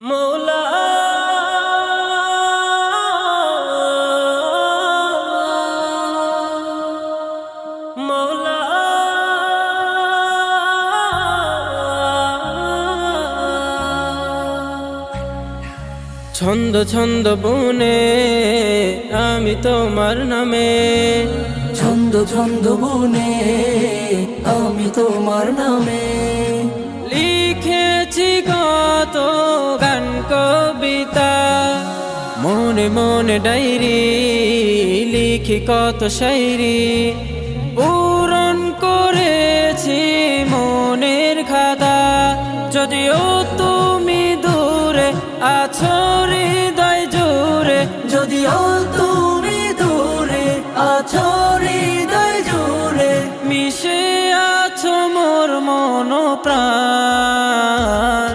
মৌলা মৌলা ছন্দ ছন্দ বনে আমি তোমার নামে, ছন্দ ছন্দ বনে আমি তোমার নামে লিখেছি কত গান কবিতা, মনে মনে ডায়েরি লিখি কত শায়রি, পূরণ করেছি মনের খাতা। যদিও তুমি দূরে আছো হৃদয় জুড়ে, যদিও তুমি দূরে আছো হৃদয় জুড়ে, মিশে আছো মোর মন প্রাণ।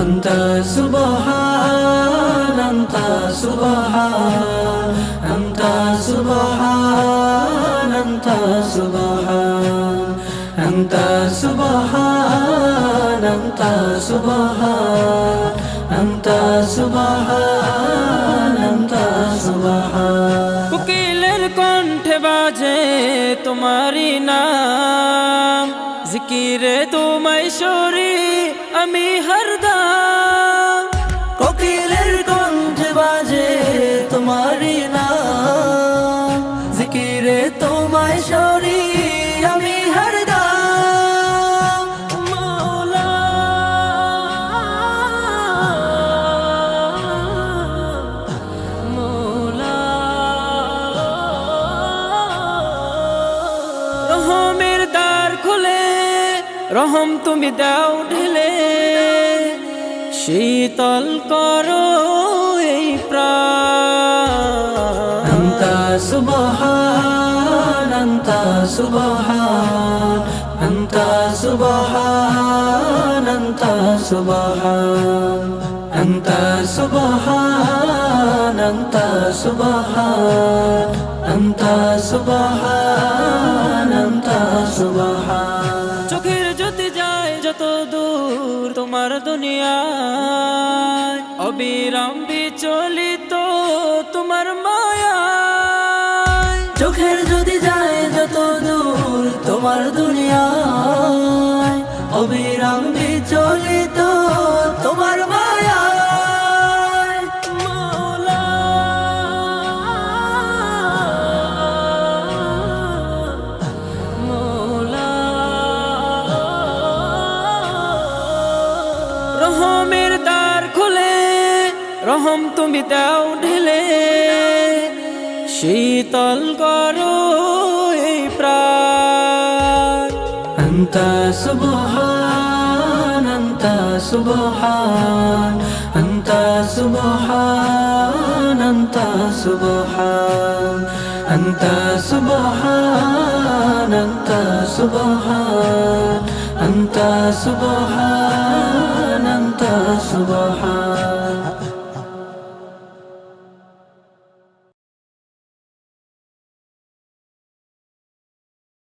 আন্তা সুবহান আন্তা সুবহান আন্তা সুবহান আন্তা সুবহান আন্তা সুবহান আন্তা সুবহান আন্তা সুবহান আন্তা সুবহান। কোকিলের কণ্ঠে বাজে তোমারি নাম, জিকিরে তোমায় সরি আমি হরদম। কোকিলের কণ্ঠে বাজে তোমারি নাম, জিকিরে তোমায় সরি আমি হরদম। মৌলা মৌলা রহমের দ্বার খুলে রহম তুমি দাও ঢেলে, শীতল করো এই প্রাণ। আন্তা সুবহান আন্তা সুবহান আন্তা সুবহান আন্তা সুবহান আন্তা সুবহান আন্তা সুবহান আন্তা সুবহান আন্তা সুবহান। চোখের জ্যোতি যায় যত দূর তোমার দুনিয়ায়, অবিরাম বিচলিত তোমার মায়ায়। চোখের যদি যায় যত দূর তোমার দুনিয়ায়, অবিরাম বিচলিত তোমার মায়ায়। মৌলা মৌলা রহমের দ্বার খুলে রহম তুমি দাও ঢেলে, শীতল করো এই প্রাণ। আন্তা সুবহান আন্তা সুবহান আন্তা সুবহান আন্তা সুবহান আন্তা সুবহান আন্তা সুবহান আন্তা সুবহান আন্তা সুবহান।